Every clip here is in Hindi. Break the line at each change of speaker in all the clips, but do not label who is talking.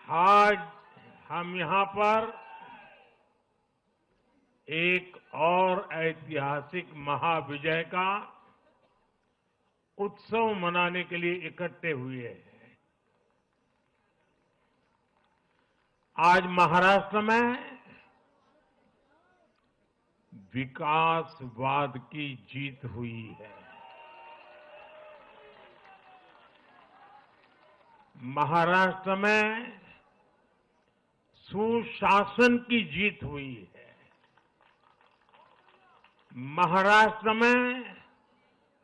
आज हम यहां पर एक और ऐतिहासिक महाविजय का उत्सव मनाने के लिए इकट्ठे हुए हैं। आज महाराष्ट्र में विकासवाद की जीत हुई है। महाराष्ट्र में सुशासन की जीत हुई है। महाराष्ट्र में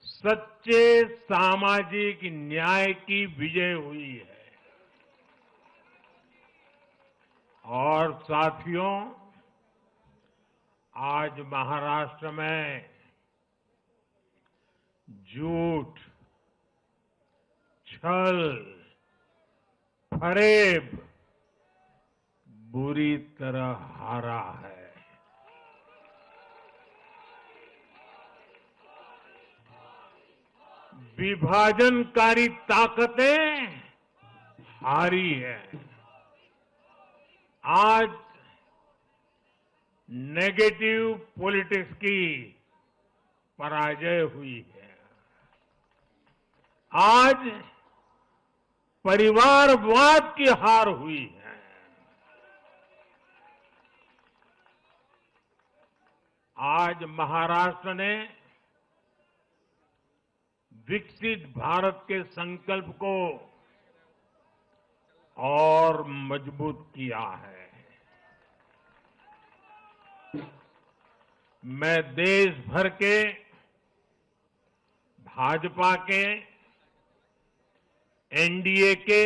सच्चे सामाजिक न्याय की विजय हुई है। और साथियों, आज महाराष्ट्र में झूठ, छल, फरेब बुरी तरह हारा है। विभाजनकारी ताकतें हारी है। आज नेगेटिव पॉलिटिक्स की पराजय हुई है। आज परिवारवाद की हार हुई है। आज महाराष्ट्र ने विकसित भारत के संकल्प को और मजबूत किया है। मैं देश भर के भाजपा के, एनडीए के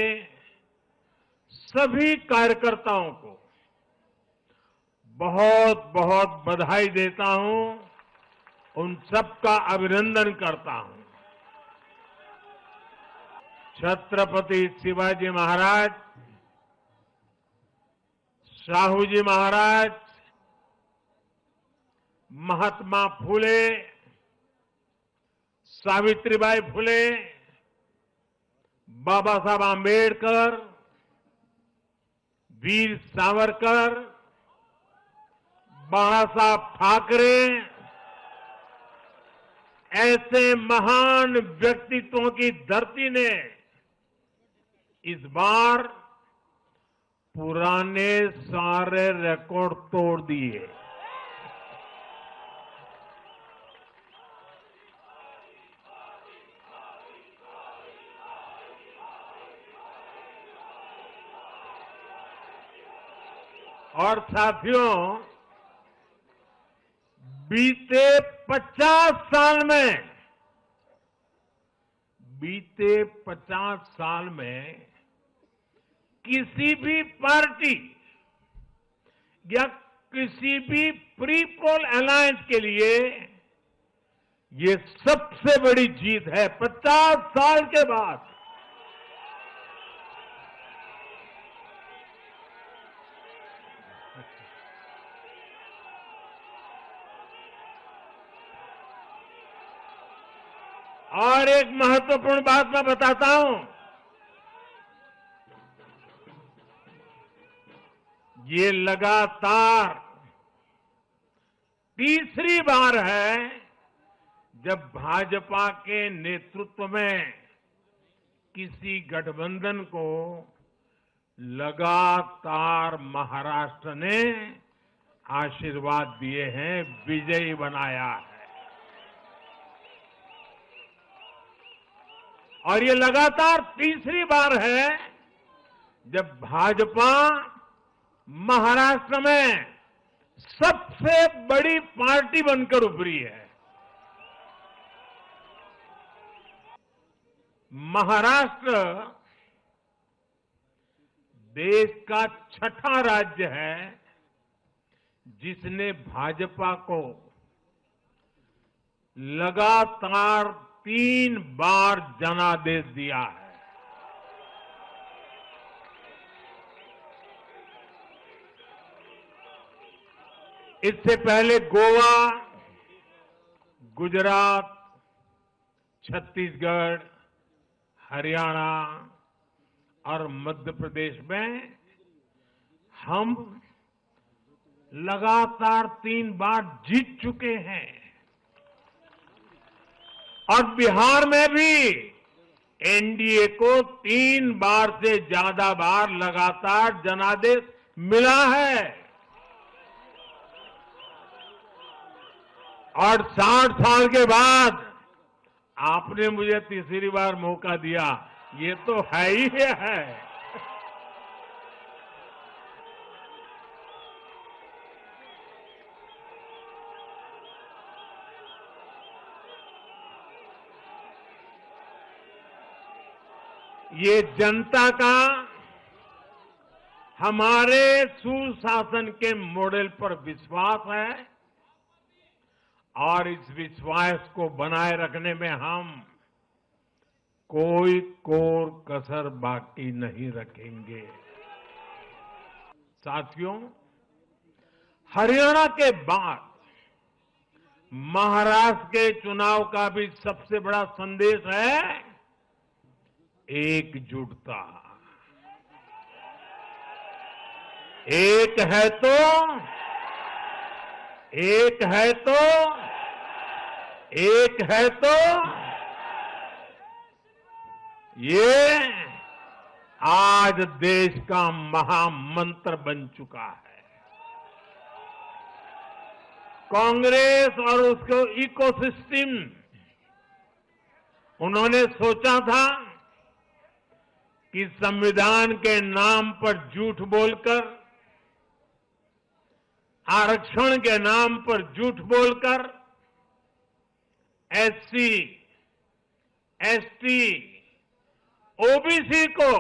सभी कार्यकर्ताओं को बहुत बहुत बधाई देता हूं, उन सबका अभिनंदन करता हूं। छत्रपति शिवाजी महाराज, शाहूजी महाराज, महात्मा फुले, सावित्रीबाई फुले, बाबा साहब आंबेडकर, वीर सावरकर, बाला साहब ठाकरे, ऐसे महान व्यक्तित्वों की धरती ने इस बार पुराने सारे रिकॉर्ड तोड़ दिए। और साथियों, बीते 50 साल में किसी भी पार्टी या किसी भी प्री पोल अलायंस के लिए ये सबसे बड़ी जीत है। 50 साल के बाद और एक महत्वपूर्ण बात मैं बताता हूं, ये लगातार तीसरी बार है जब भाजपा के नेतृत्व में किसी गठबंधन को लगातार महाराष्ट्र ने आशीर्वाद दिए हैं, विजयी बनाया है। और ये लगातार तीसरी बार है जब भाजपा महाराष्ट्र में सबसे बड़ी पार्टी बनकर उभरी है। महाराष्ट्र देश का छठा राज्य है जिसने भाजपा को लगातार 3 बार जनादेश दिया है। इससे पहले गोवा, गुजरात, छत्तीसगढ़, हरियाणा और मध्य प्रदेश में हम लगातार 3 बार जीत चुके हैं और बिहार में भी एनडीए को 3 बार से ज्यादा बार लगातार जनादेश मिला है और 60 साल के बाद आपने मुझे तीसरी बार मौका दिया, ये तो है ही है। ये जनता का हमारे सुशासन के मॉडल पर विश्वास है और इस विश्वास को बनाए रखने में हम कोई कोर कसर बाकी नहीं रखेंगे। साथियों, हरियाणा के बाद महाराष्ट्र के चुनाव का भी सबसे बड़ा संदेश है एकजुटता। एक है तो एक है तो एक है तो ये आज देश का महामंत्र बन चुका है। कांग्रेस और उसको इकोसिस्टम, उन्होंने सोचा था कि संविधान के नाम पर झूठ बोलकर, आरक्षण के नाम पर झूठ बोलकर एससी, एसटी, ओबीसी को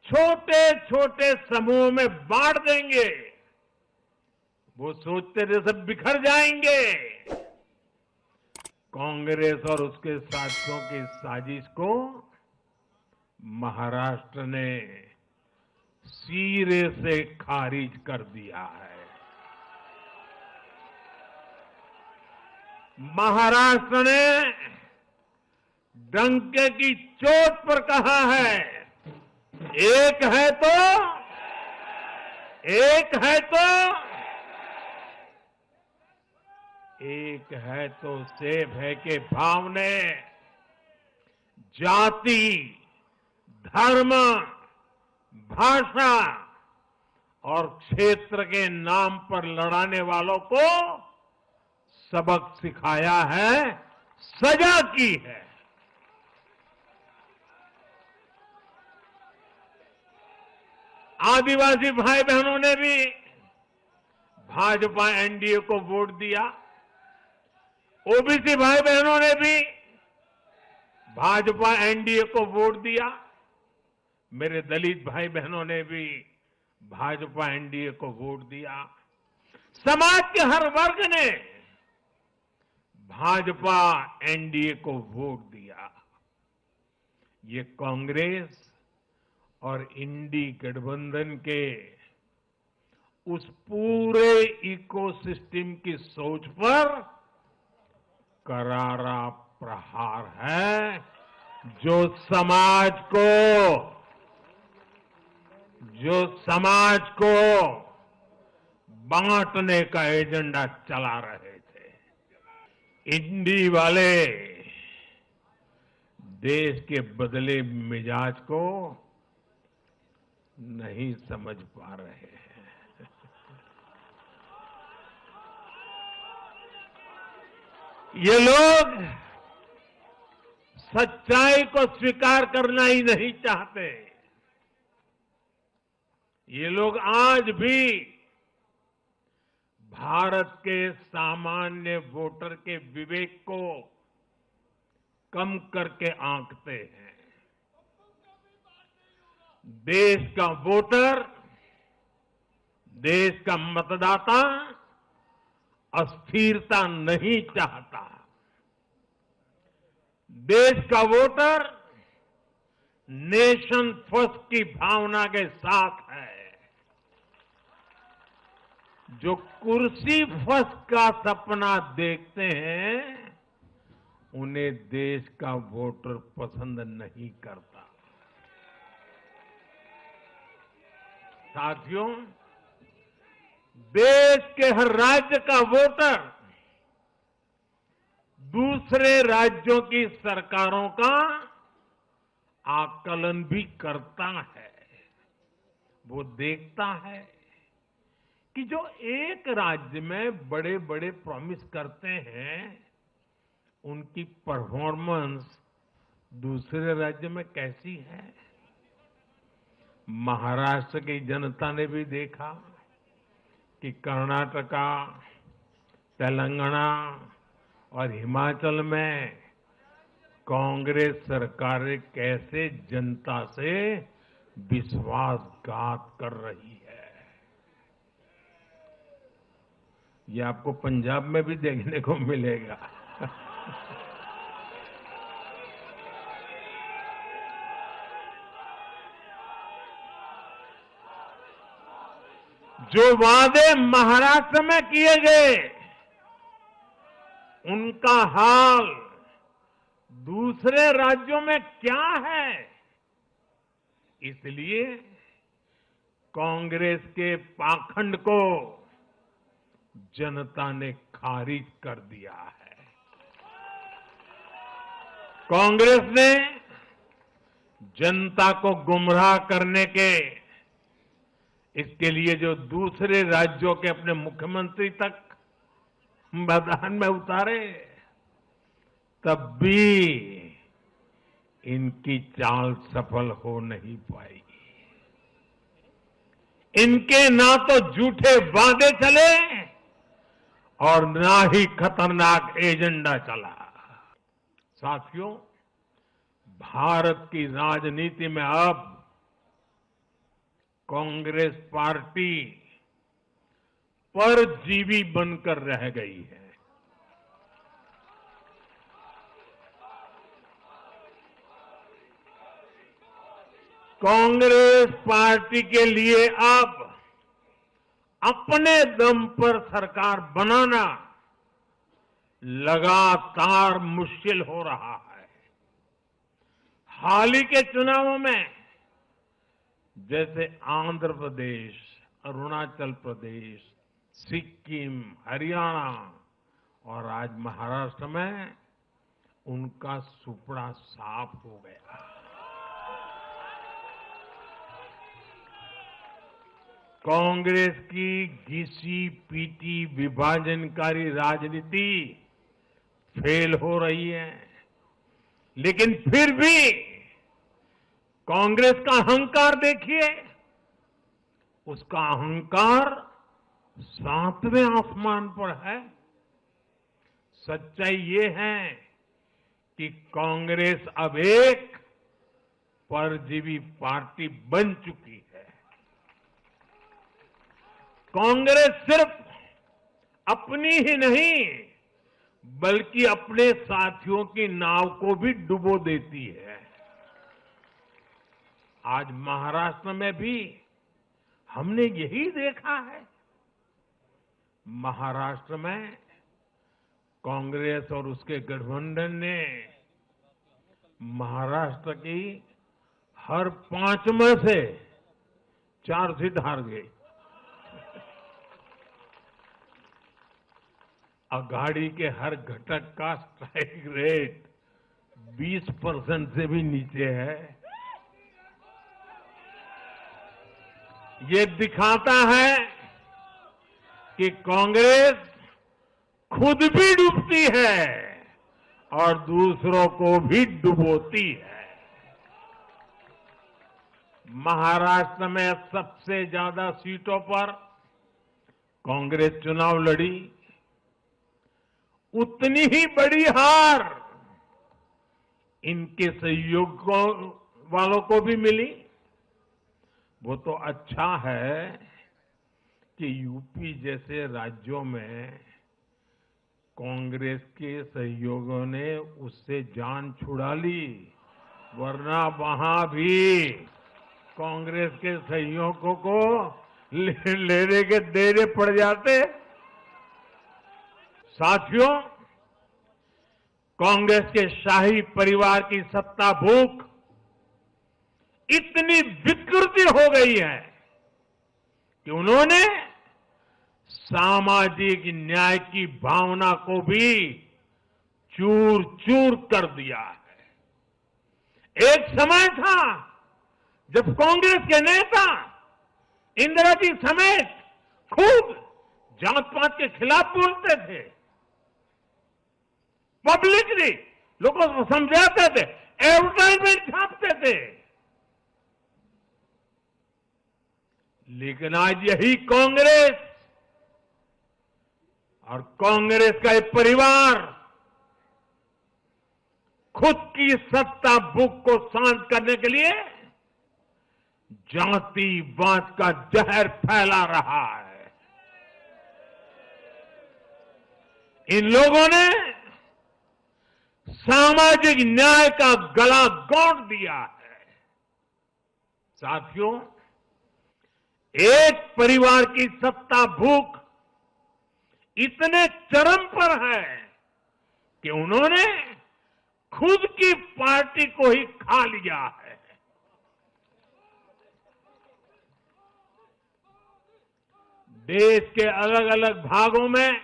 छोटे छोटे समूह में बांट देंगे। वो सोचते थे सब बिखर जाएंगे। कांग्रेस और उसके साथियों की साजिश को महाराष्ट्र ने सिरे से खारिज कर दिया है। महाराष्ट्र ने डंके की चोट पर कहा है, एक है तो एक है तो एक है तो सेब है के भाव ने जाति, धर्म, भाषा और क्षेत्र के नाम पर लड़ाने वालों को सबक सिखाया है, सजा की है। आदिवासी भाई बहनों ने भी भाजपा एनडीए को वोट दिया। ओबीसी भाई बहनों ने भी भाजपा एनडीए को वोट दिया। मेरे दलित भाई बहनों ने भी भाजपा एनडीए को वोट दिया। समाज के हर वर्ग ने भाजपा एनडीए को वोट दिया। ये कांग्रेस और इंडी गठबंधन के उस पूरे इकोसिस्टम की सोच पर करारा प्रहार है जो समाज को बांटने का एजेंडा चला रहे थे। इंडी वाले देश के बदले मिजाज को नहीं समझ पा रहे हैं। ये लोग सच्चाई को स्वीकार करना ही नहीं चाहते। ये लोग आज भी भारत के सामान्य वोटर के विवेक को कम करके आंकते हैं। देश का वोटर, देश का मतदाता अस्थिरता नहीं चाहता। देश का वोटर नेशन फर्स्ट की भावना के साथ है। जो कुर्सी फर्स्ट का सपना देखते हैं, उन्हें देश का वोटर पसंद नहीं करता। साथियों, देश के हर राज्य का वोटर दूसरे राज्यों की सरकारों का आकलन भी करता है। वो देखता है कि जो एक राज्य में बड़े बड़े प्रॉमिस करते हैं, उनकी परफॉर्मेंस दूसरे राज्य में कैसी है। महाराष्ट्र की जनता ने भी देखा कि कर्नाटका, तेलंगाना और हिमाचल में कांग्रेस सरकारें कैसे जनता से विश्वासघात कर रही है। ये आपको पंजाब में भी देखने को मिलेगा। जो वादे महाराष्ट्र में किए गए, उनका हाल दूसरे राज्यों में क्या है। इसलिए कांग्रेस के पाखंड को जनता ने खारिज कर दिया है। कांग्रेस ने जनता को गुमराह करने के इसके लिए जो दूसरे राज्यों के अपने मुख्यमंत्री तक मैदान में उतारे, तब भी इनकी चाल सफल हो नहीं पाई। इनके ना तो झूठे वादे चले और ना ही खतरनाक एजेंडा चला। साथियों, भारत की राजनीति में अब कांग्रेस पार्टी परजीवी बनकर रह गई है। कांग्रेस पार्टी के लिए अब अपने दम पर सरकार बनाना लगातार मुश्किल हो रहा है। हाल ही के चुनावों में जैसे आंध्र प्रदेश, अरुणाचल प्रदेश, सिक्किम, हरियाणा और आज महाराष्ट्र में उनका सुपड़ा साफ हो गया। कांग्रेस की घिसी पीटी विभाजनकारी राजनीति फेल हो रही है, लेकिन फिर भी कांग्रेस का अहंकार देखिए। उसका अहंकार 7वें आसमान पर है। सच्चाई ये है कि कांग्रेस अब एक परजीवी पार्टी बन चुकी है। कांग्रेस सिर्फ अपनी ही नहीं, बल्कि अपने साथियों की नाव को भी डुबो देती है। आज महाराष्ट्र में भी हमने यही देखा है। महाराष्ट्र में कांग्रेस और उसके गठबंधन ने महाराष्ट्र की हर 5 में से 4 सीट हार गई। अघाड़ी के हर घटक का स्ट्राइक रेट 20% से भी नीचे है। ये दिखाता है कि कांग्रेस खुद भी डूबती है और दूसरों को भी डुबोती है। महाराष्ट्र में सबसे ज्यादा सीटों पर कांग्रेस चुनाव लड़ी। उतनी ही बड़ी हार इनके सहयोगियों वालों को भी मिली। वो तो अच्छा है कि यूपी जैसे राज्यों में कांग्रेस के सहयोगियों ने उससे जान छुड़ा ली, वरना वहां भी कांग्रेस के सहयोगियों को लेने के देने पड़ जाते। साथियों, कांग्रेस के शाही परिवार की सत्ता भूख इतनी विकृति हो गई है कि उन्होंने सामाजिक न्याय की भावना को भी चूर चूर कर दिया है। एक समय था जब कांग्रेस के नेता इंदिरा जी समेत खूब जात पात के खिलाफ बोलते थे, पब्लिकली लोगों को समझाते थे, एडवर्टाइजमेंट छापते थे। लेकिन आज यही कांग्रेस और कांग्रेस का एक परिवार खुद की सत्ता भूख को शांत करने के लिए जातिवाद का जहर फैला रहा है। इन लोगों ने सामाजिक न्याय का गला घोंट दिया है। साथियों, एक परिवार की सत्ता भूख इतने चरम पर है कि उन्होंने खुद की पार्टी को ही खा लिया है। देश के अलग अलग भागों में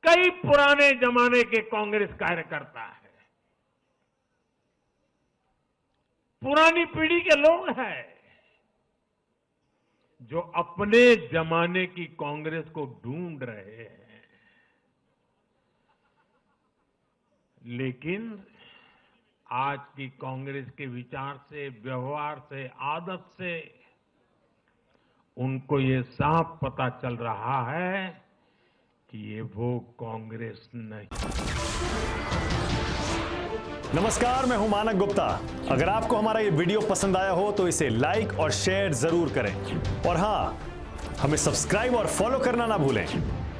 कई पुराने जमाने के कांग्रेस कार्यकर्ता है, पुरानी पीढ़ी के लोग हैं जो अपने जमाने की कांग्रेस को ढूंढ रहे हैं। लेकिन आज की कांग्रेस के विचार से, व्यवहार से, आदत से उनको ये साफ पता चल रहा है कि ये वो कांग्रेस नहीं।
नमस्कार, मैं हूं मानक गुप्ता। अगर आपको हमारा ये वीडियो पसंद आया हो तो इसे लाइक और शेयर जरूर करें, और हां, हमें सब्सक्राइब और फॉलो करना ना भूलें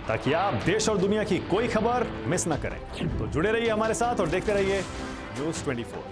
ताकि आप देश और दुनिया की कोई खबर मिस ना करें। तो जुड़े रहिए हमारे साथ और देखते रहिए न्यूज़ 24।